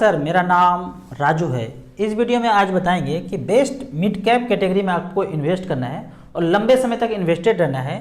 Sir मेरा नाम राजू है। इस वीडियो में आज बताएंगे कि बेस्ट मिड कैप कैटेगरी में आपको इन्वेस्ट करना है और लंबे समय तक इन्वेस्टेड रहना है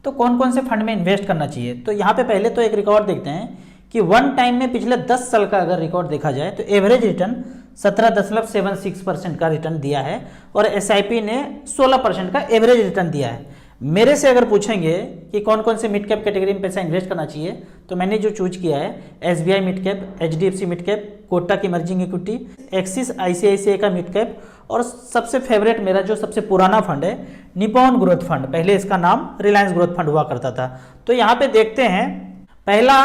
तो कौन कौन से फंड में इन्वेस्ट करना चाहिए। तो यहाँ पे पहले तो एक रिकॉर्ड देखते हैं कि वन टाइम में पिछले 10 साल का अगर रिकॉर्ड देखा जाए तो एवरेज रिटर्न 17.76% का रिटर्न दिया है और SIP ने 16% का एवरेज रिटर्न दिया है। मेरे से अगर पूछेंगे कि कौन कौन से मिड कैप कैटेगरी में पैसा इन्वेस्ट करना चाहिए तो मैंने जो चूज किया है SBI mid cap, HDFC mid cap, Kotak emerging equity, axis ICICI का मिड कैप और सबसे फेवरेट मेरा जो सबसे पुराना फंड है निप्पॉन ग्रोथ फंड, पहले इसका नाम रिलायंस ग्रोथ फंड हुआ करता था। तो यहाँ पे देखते हैं पहला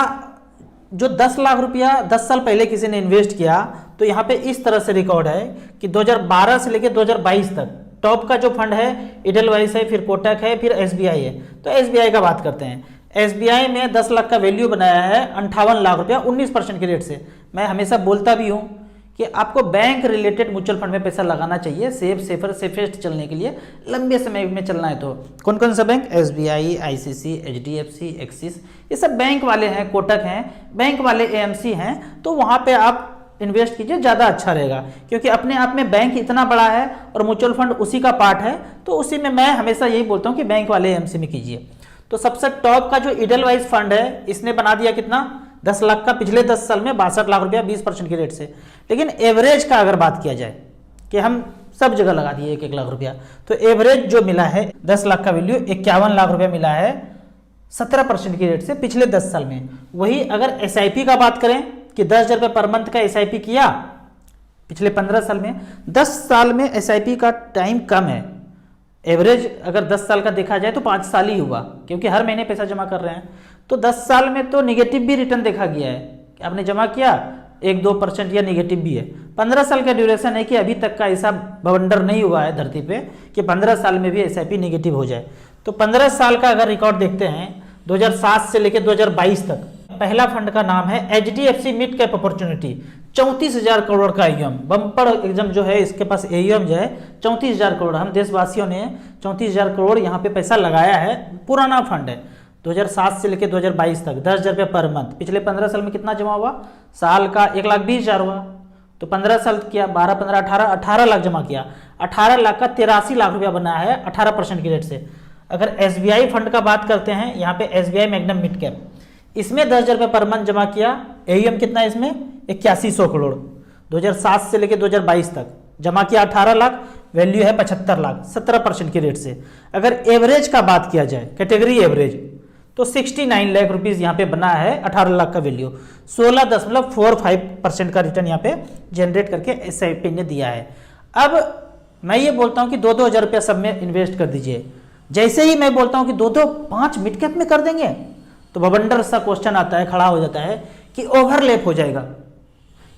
जो 10 लाख रुपया 10 साल पहले किसी ने इन्वेस्ट किया तो यहाँ पे इस तरह से रिकॉर्ड है कि 2012 से लेकर 2022 तक टॉप का जो फंड है इडलवाइस है, फिर कोटक है, फिर SBI है। तो SBI का बात करते हैं। SBI में 10 लाख का वैल्यू बनाया है 58 लाख रुपया 19% के रेट से। मैं हमेशा बोलता भी हूँ कि आपको बैंक रिलेटेड म्यूचुअल फंड में पैसा लगाना चाहिए सेफेस्ट चलने के लिए, लंबे समय में चलना है। तो कौन कौन सा bank? SBI, ICC, HDFC, axis, ये सब बैंक वाले हैं, कोटक हैं, बैंक वाले AMC हैं। तो वहाँ पे आप इन्वेस्ट कीजिए, ज़्यादा अच्छा रहेगा क्योंकि अपने आप में बैंक इतना बड़ा है और म्यूचुअल फंड उसी का पार्ट है। तो उसी में मैं हमेशा यही बोलता हूँ कि बैंक वाले AMC में कीजिए। तो सबसे टॉप का जो इडलवाइज फंड है इसने बना दिया कितना 10 लाख का पिछले 10 साल में 62 लाख रुपया 20% के रेट से। लेकिन एवरेज का अगर बात किया जाए कि हम सब जगह लगा दिए 1-1 लाख रुपया, तो एवरेज जो मिला है 10 लाख का वैल्यू 51 लाख रुपया मिला है 17% की रेट से पिछले 10 साल में। वही अगर SIP का बात करें कि 10,000 रुपये पर मंथ का SIP किया पिछले 15 साल में, 10 साल में SIP का टाइम कम है। एवरेज अगर 10 साल का देखा जाए तो 5 साल ही हुआ क्योंकि हर महीने पैसा जमा कर रहे हैं। तो 10 साल में तो निगेटिव भी रिटर्न देखा गया है कि आपने जमा किया 1-2% या निगेटिव भी है। 15 साल का ड्यूरेशन है कि अभी तक का ऐसा बवंडर नहीं हुआ है धरती पे कि 15 साल में भी SIP निगेटिव हो जाए। तो 15 साल का अगर रिकॉर्ड देखते हैं 2007 से लेकर 2022 तक, पहला फंड का नाम है HDFC mid cap opportunity, 34,000 crore का AUM, बम्पर एग्जाम जो है इसके पास AUM जो है 34,000 करोड़। हम देशवासियों ने 34,000 करोड़ यहाँ पे पैसा लगाया है। पुराना फंड है 2007 से लेकर 2022 तक, 10,000 रुपये पर मंथ। पिछले 15 साल में कितना जमा हुआ? साल का 1,20,000 हुआ। तो 15 साल किया, 12, 15, 18 लाख जमा किया। 18 लाख का 83 लाख रुपया बना है 18% की रेट से। अगर SBI फंड का बात करते हैं, यहाँ पे SBI मैग्नम मिड कैप, इसमें 10,000 रुपये पर मंथ जमा किया। AUM कितना है इसमें? 8100 करोड़। 2007 से लेकर 2022 तक जमा किया 18 लाख, वैल्यू है 75 लाख 17% की रेट से। अगर एवरेज का बात किया जाए, कैटेगरी एवरेज, तो 69 लाख रुपीज यहाँ पे बना है 18 लाख का वैल्यू। 16.45% का रिटर्न यहाँ पे जनरेट करके SIP ने दिया है। अब मैं ये बोलता हूँ कि 2-2 हज़ार रुपया सब में इन्वेस्ट कर दीजिए। जैसे ही मैं बोलता हूँ कि 2-5 मिड कैप में कर देंगे तो बवंडर सा क्वेश्चन आता है, खड़ा हो जाता है कि ओवरलैप हो जाएगा।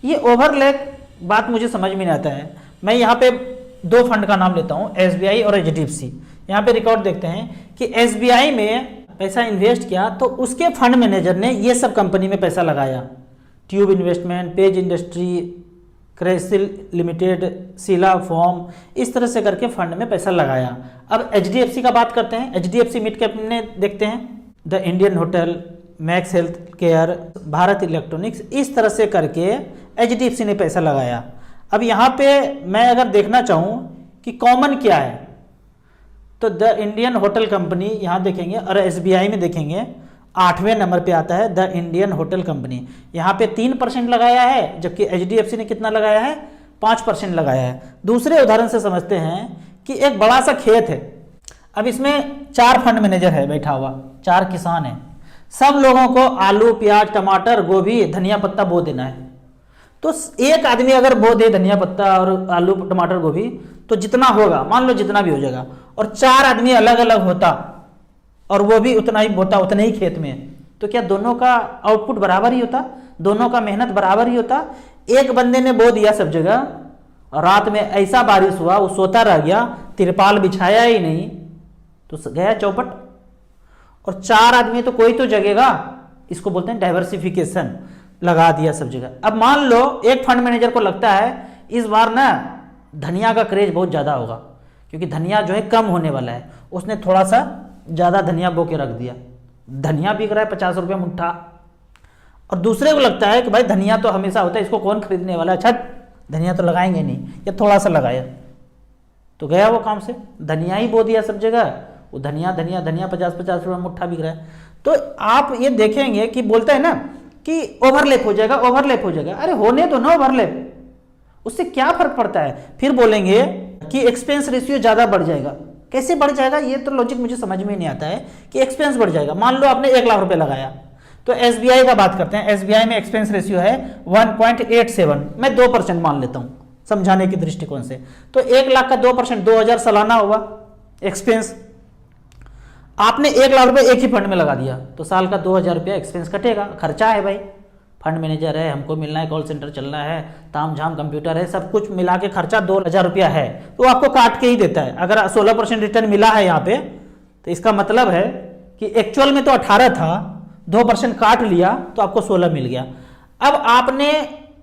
ये ओवरलैप बात मुझे समझ में नहीं आता है। मैं यहाँ पे 2 फंड का नाम लेता हूँ, SBI और HDFC। यहाँ पे रिकॉर्ड देखते हैं कि SBI में पैसा इन्वेस्ट किया तो उसके फंड मैनेजर ने ये सब कंपनी में पैसा लगाया, Tube Investment, Page Industry, CRISIL Limited, सिला फॉर्म, इस तरह से करके फंड में पैसा लगाया। अब HDFC का बात करते हैं। HDFC मिड कैप में देखते हैं the Indian hotel, max health care, Bharat electronics, इस तरह से करके HDFC ने पैसा लगाया। अब यहाँ पे मैं अगर देखना चाहूँ कि कॉमन क्या है तो द इंडियन होटल कंपनी यहाँ देखेंगे और SBI में देखेंगे 8वें नंबर पे आता है द इंडियन होटल कंपनी। यहाँ पे 3% लगाया है, जबकि HDFC ने कितना लगाया है? 5% लगाया है। दूसरे उदाहरण से समझते हैं कि एक बड़ा सा खेत है। अब इसमें 4 फंड मैनेजर है बैठा हुआ, 4 किसान हैं। सब लोगों को आलू, प्याज, टमाटर, गोभी, धनिया पत्ता बो देना है। तो एक आदमी अगर बो दे धनिया पत्ता और आलू, टमाटर, गोभी, तो जितना होगा, मान लो जितना भी हो जाएगा, और 4 आदमी अलग अलग होता और वो भी उतना ही बोता, उतने ही खेत में, तो क्या दोनों का आउटपुट बराबर ही होता? दोनों का मेहनत बराबर ही होता? एक बंदे ने बो दिया सब जगह और रात में ऐसा बारिश हुआ वो सोता रह गया, तिरपाल बिछाया ही नहीं, तो गया चौपट। और 4 आदमी तो कोई तो जगेगा, इसको बोलते हैं डाइवर्सिफिकेशन, लगा दिया सब जगह। अब मान लो एक फंड मैनेजर को लगता है इस बार ना धनिया का क्रेज बहुत ज़्यादा होगा क्योंकि धनिया जो है कम होने वाला है, उसने थोड़ा सा ज़्यादा धनिया बो के रख दिया। धनिया बिक रहा है 50 रुपये मुट्ठा। और दूसरे को लगता है कि भाई धनिया तो हमेशा होता है, इसको कौन खरीदने वाला है, छट धनिया तो लगाएंगे नहीं, या थोड़ा सा लगाया तो गया वो काम से, धनिया ही बो दिया सब जगह, वो धनिया धनिया धनिया 50-50 रुपये मुट्ठा बिक रहा है। तो आप ये देखेंगे कि बोलता है ना कि ओवरलैप हो जाएगा, ओवरलैप हो जाएगा, अरे होने तो ना ओवरलैप, उससे क्या फर्क पड़ता है। फिर बोलेंगे कि एक्सपेंस रेशियो ज़्यादा बढ़ जाएगा, कैसे बढ़ जाएगा, ये तो लॉजिक मुझे समझ में नहीं आता है कि एक्सपेंस बढ़ जाएगा। मान लो आपने 1 लाख रुपए लगाया, तो एसबीआई का बात करते हैं, एसबीआई में एक्सपेंस रेशियो है 1.87, मैं 2% मान लेता हूं समझाने के दृष्टिकोण से। तो 1 लाख का 2% 2000 सालाना होगा एक्सपेंस। आपने 1 लाख रुपए एक ही फंड में लगा दिया तो साल का 2000 रुपया एक्सपेंस कटेगा, खर्चा है भाई, फंड मैनेजर है, हमको मिलना है, कॉल सेंटर चलना है, ताम झाम कंप्यूटर है, सब कुछ मिला के खर्चा 2000 रुपया है, तो आपको काट के ही देता है। अगर 16% रिटर्न मिला है यहाँ पे, तो इसका मतलब है कि एक्चुअल में तो 18 था, 2% काट लिया तो आपको 16 मिल गया। अब आपने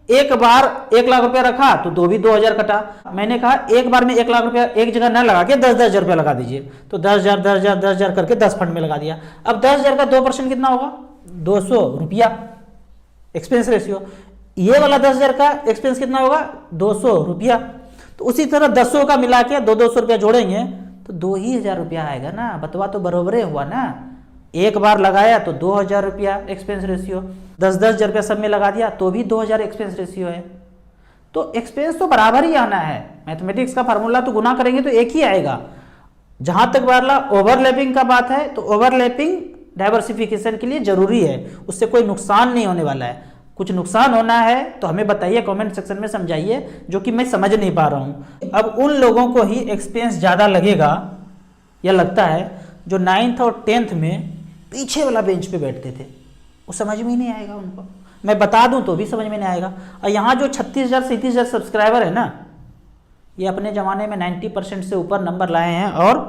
एक बार 1 लाख रुपया रखा तो दो भी 2000 कटा। मैंने कहा एक बार में 1 लाख रुपया एक जगह न लगा के 10,000 रुपया लगा दीजिए, तो 10,000 10,000 10,000 करके 10 फंड में लगा दिया। अब 10,000 का 2% कितना होगा, 200 रुपया एक्सपेंस रेशियो। ये वाला 10,000 का एक्सपेंस कितना होगा, 200 रुपया। तो उसी तरह 10 का मिला के 200 रुपया जोड़ेंगे तो 2,000 रुपया आएगा ना, बतवा तो बरोबरे हुआ ना। एक बार लगाया तो 2,000 रुपया एक्सपेंस रेशियो, 10,000 रुपया सब में लगा दिया तो भी 2,000 एक्सपेंस रेशियो है। तो एक्सपेंस तो बराबर ही आना है, मैथमेटिक्स का फार्मूला तो गुना करेंगे तो एक ही आएगा। जहां तक वाला ओवरलैपिंग का बात है, तो ओवरलैपिंग डाइवर्सिफिकेशन के लिए जरूरी है, उससे कोई नुकसान नहीं होने वाला है। कुछ नुकसान होना है तो हमें बताइए, कमेंट सेक्शन में समझाइए, जो कि मैं समझ नहीं पा रहा हूं। अब उन लोगों को ही एक्सपेंस ज्यादा लगेगा या लगता है जो 9th और 10th में पीछे वाला बेंच पे बैठते थे, वो समझ में ही नहीं आएगा उनको, मैं बता दूं तो भी समझ में नहीं आएगा। और यहाँ जो 36,000 37,000 सब्सक्राइबर है ना, ये अपने ज़माने में 90% से ऊपर नंबर लाए हैं और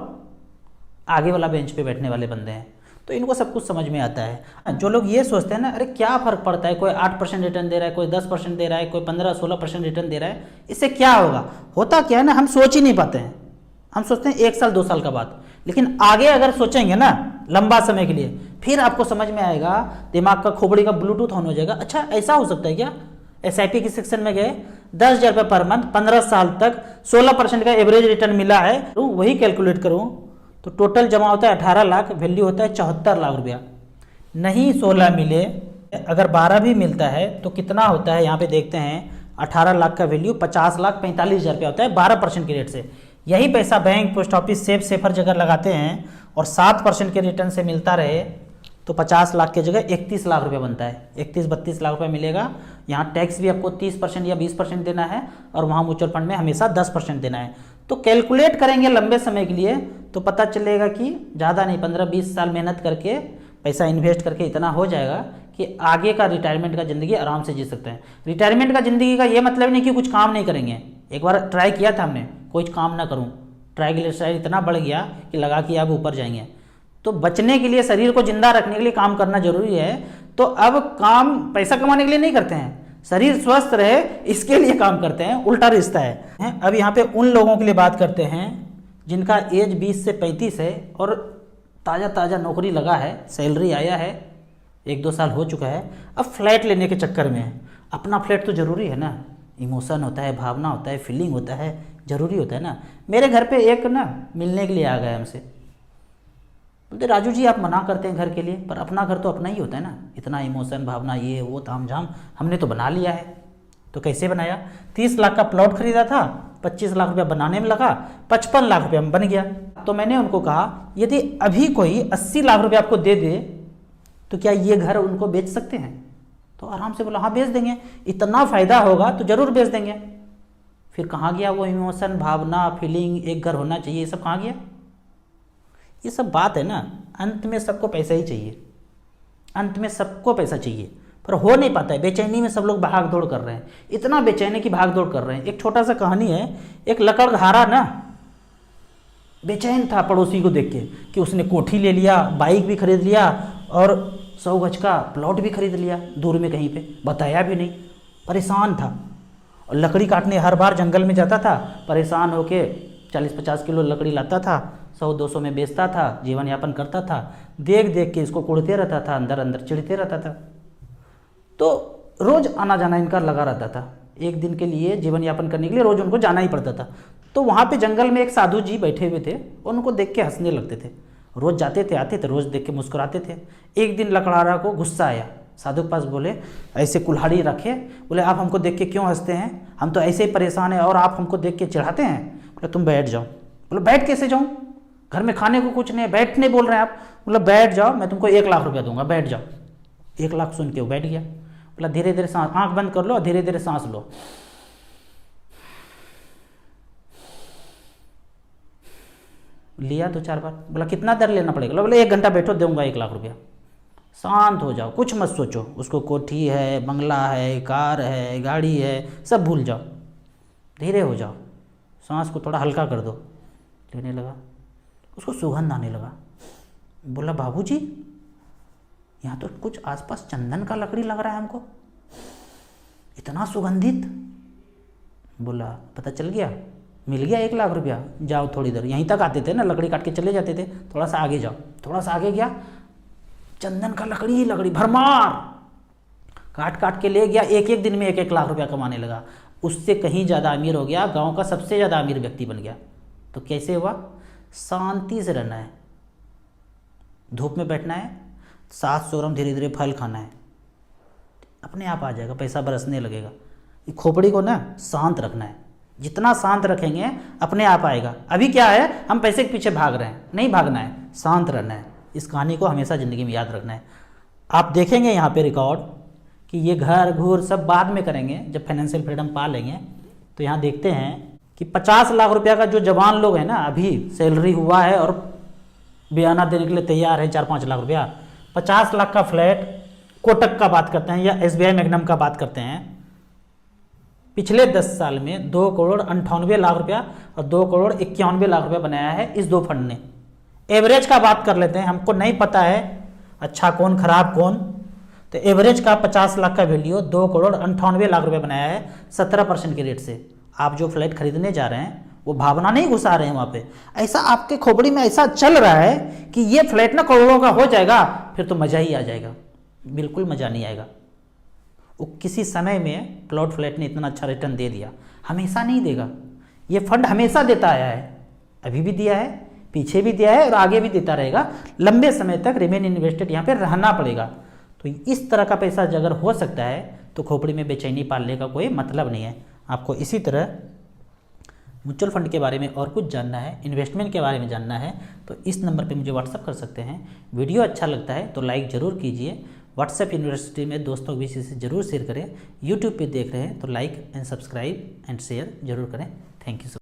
आगे वाला बेंच पे बैठने वाले बंदे हैं, तो इनको सब कुछ समझ में आता है। जो लोग ये सोचते हैं ना, अरे क्या फ़र्क पड़ता है, कोई 8% रिटर्न दे रहा है, कोई 10% दे रहा है, कोई 15-16% रिटर्न दे रहा है, इससे क्या होगा। होता क्या है ना, हम सोच ही नहीं पाते हैं, हम सोचते हैं 1 साल 2 साल का बात, लेकिन आगे अगर सोचेंगे ना लंबा समय के लिए, फिर आपको समझ में आएगा, दिमाग का खोपड़ी का ब्लूटूथ ऑन हो जाएगा। अच्छा ऐसा हो सकता है क्या, एसआईपी के सेक्शन में गए, 10,000 रुपये पर मंथ 15 साल तक 16% का एवरेज रिटर्न मिला है, तो वही कैलकुलेट करूँ तो टोटल जमा होता है 18 लाख, वैल्यू होता है 74 लाख रुपया। नहीं 16 मिले, अगर 12 भी मिलता है तो कितना होता है, यहाँ पे देखते हैं 18 लाख का वैल्यू 50,45,000 रुपया होता है 12% के रेट से। यही पैसा बैंक, पोस्ट ऑफिस, सेफर जगह लगाते हैं और 7% के रिटर्न से मिलता रहे तो 50 लाख की जगह 31 लाख रुपया बनता है, 31-32 लाख रुपया मिलेगा। यहाँ टैक्स भी आपको 30% या 20% देना है और वहाँ म्यूचुअल फंड में हमेशा 10% देना है। तो कैलकुलेट करेंगे लंबे समय के लिए तो पता चलेगा कि ज़्यादा नहीं, 15-20 साल मेहनत करके पैसा इन्वेस्ट करके इतना हो जाएगा कि आगे का रिटायरमेंट का ज़िंदगी आराम से जी सकते हैं। रिटायरमेंट का ज़िंदगी का ये मतलब नहीं कि कुछ काम नहीं करेंगे। एक बार ट्राई किया था हमने, कुछ काम ना करूँ, ट्राइग्लिसराइड इतना बढ़ गया कि लगा कि अब ऊपर जाएंगे। तो बचने के लिए, शरीर को जिंदा रखने के लिए काम करना जरूरी है। तो अब काम पैसा कमाने के लिए नहीं करते हैं, शरीर स्वस्थ रहे इसके लिए काम करते हैं, उल्टा रिश्ता है। अब यहाँ पे उन लोगों के लिए बात करते हैं जिनका एज 20 से 35 है और ताज़ा नौकरी लगा है, सैलरी आया है, 1-2 साल हो चुका है, अब फ्लैट लेने के चक्कर में है। अपना फ्लैट तो ज़रूरी है ना, इमोशन होता है, भावना होता है, फीलिंग होता है, ज़रूरी होता है ना। मेरे घर पे एक ना मिलने के लिए आ गया हमसे, बोलते राजू जी आप मना करते हैं घर के लिए, पर अपना घर तो अपना ही होता है ना, इतना इमोशन, भावना, ये वो तामझाम हमने तो बना लिया है। तो कैसे बनाया, 30 लाख का प्लॉट खरीदा था, 25 लाख रुपया बनाने में लगा, 55 लाख रुपया में बन गया। तो मैंने उनको कहा यदि अभी कोई 80 लाख रुपया आपको दे दे तो क्या ये घर उनको बेच सकते हैं। तो आराम से बोला हाँ बेच देंगे, इतना फ़ायदा होगा तो ज़रूर बेच देंगे। फिर कहाँ गया वो इमोशन, भावना, फीलिंग, एक घर होना चाहिए, ये सब कहाँ गया। ये सब बात है ना, अंत में सबको पैसा ही चाहिए, अंत में सबको पैसा चाहिए, पर हो नहीं पाता है। बेचैनी में सब लोग भाग दौड़ कर रहे हैं, इतना बेचैनी की भाग दौड़ कर रहे हैं। एक छोटा सा कहानी है, एक लकड़हारा ना बेचैन था पड़ोसी को देख के कि उसने कोठी ले लिया, बाइक भी खरीद लिया और 100 गज का प्लॉट भी खरीद लिया दूर में कहीं पे, बताया भी नहीं। परेशान था और लकड़ी काटने हर बार जंगल में जाता था, परेशान होके 40-50 किलो लकड़ी लाता था, 100-200 में बेचता था, जीवन यापन करता था। देख देख के इसको कुड़ते रहता था, अंदर अंदर चिढ़ते रहता था। तो रोज़ आना जाना इनका लगा रहता था, एक दिन के लिए जीवन यापन करने के लिए रोज़ उनको जाना ही पड़ता था। तो वहाँ पे जंगल में एक साधु जी बैठे हुए थे, उनको देख के हंसने लगते थे, रोज़ जाते थे आते थे, रोज़ देख के मुस्कुराते थे। एक दिन लकड़हारा को गुस्सा आया, साधु के पास बोले, ऐसे कुल्हाड़ी रखे, बोले आप हमको देख के क्यों हंसते हैं, हम तो ऐसे ही परेशान हैं और आप हमको देख के चिढ़ाते हैं। बोले तुम बैठ जाओ। बोले बैठ कैसे जाऊँ, घर में खाने को कुछ नहीं है, बैठने बोल रहे हैं आप। बोला बैठ जाओ, मैं तुमको 1 लाख रुपया दूंगा, बैठ जाओ। 1 लाख सुन के वो बैठ गया। बोला धीरे धीरे सांस, आंख बंद कर लो और धीरे धीरे सांस लो। लिया 2-4 बार। बोला कितना देर लेना पड़ेगा। बोला 1 घंटा बैठो, दूंगा 1 लाख रुपया। शांत हो जाओ, कुछ मत सोचो, उसको कोठी है, बंगला है, कार है, गाड़ी है, सब भूल जाओ, धीरे हो जाओ, सांस को थोड़ा हल्का कर दो। लेने लगा, उसको सुगंध आने लगा। बोला बाबूजी यहाँ तो कुछ आसपास चंदन का लकड़ी लग रहा है हमको, इतना सुगंधित। बोला पता चल गया, मिल गया 1 लाख रुपया, जाओ थोड़ी देर, यहीं तक आते थे ना, लकड़ी काट के चले जाते थे, थोड़ा सा आगे जाओ। थोड़ा सा आगे गया, चंदन का लकड़ी ही लकड़ी भरमार, काट काट के ले गया। एक दिन में 1-1 लाख रुपया कमाने लगा, उससे कहीं ज़्यादा अमीर हो गया, गांव का सबसे ज़्यादा अमीर व्यक्ति बन गया। तो कैसे हुआ, शांति से रहना है, धूप में बैठना है, 700 ग्राम धीरे धीरे फल खाना है, अपने आप आ जाएगा, पैसा बरसने लगेगा। खोपड़ी को ना शांत रखना है, जितना शांत रखेंगे अपने आप आएगा। अभी क्या है, हम पैसे के पीछे भाग रहे हैं, नहीं भागना है, शांत रहना है। इस कहानी को हमेशा ज़िंदगी में याद रखना है। आप देखेंगे यहाँ पे रिकॉर्ड कि ये घर घूर सब बाद में करेंगे, जब फाइनेंशियल फ्रीडम पा लेंगे। तो यहाँ देखते हैं कि 50 लाख रुपया का जो जवान लोग हैं ना, अभी सैलरी हुआ है और बयाना देने के लिए तैयार है 4-5 लाख रुपया, 50 लाख का फ्लैट, कोटक का बात करते हैं या SBI मैग्नम का बात करते हैं, पिछले 10 साल में 2,98,00,000 रुपया और 2,91,00,000 रुपया बनाया है इस 2 फंड ने। एवरेज का बात कर लेते हैं, हमको नहीं पता है अच्छा कौन खराब कौन, तो एवरेज का 50 लाख का वैल्यू 2,98,00,000 रुपया बनाया है 17% के रेट से। आप जो फ्लैट खरीदने जा रहे हैं वो भावना नहीं घुसा रहे हैं वहाँ पे, ऐसा आपके खोपड़ी में ऐसा चल रहा है कि ये फ्लैट ना करोड़ों का हो जाएगा, फिर तो मज़ा ही आ जाएगा। बिल्कुल मज़ा नहीं आएगा। वो किसी समय में प्लॉट फ्लैट ने इतना अच्छा रिटर्न दे दिया, हमेशा नहीं देगा। ये फंड हमेशा देता आया है, अभी भी दिया है, पीछे भी दिया है और आगे भी देता रहेगा। लंबे समय तक रिमेन इन्वेस्टेड यहाँ पे रहना पड़ेगा। तो इस तरह का पैसा अगर हो सकता है तो खोपड़ी में बेचैनी पालने का कोई मतलब नहीं है। आपको इसी तरह म्यूचुअल फंड के बारे में और कुछ जानना है, इन्वेस्टमेंट के बारे में जानना है, तो इस नंबर पे मुझे व्हाट्सअप कर सकते हैं। वीडियो अच्छा लगता है तो लाइक ज़रूर कीजिए। व्हाट्सएप यूनिवर्सिटी में दोस्तों के बीच से ज़रूर शेयर करें। यूट्यूब पे देख रहे हैं तो like and subscribe and share जरूर करें। Thank you.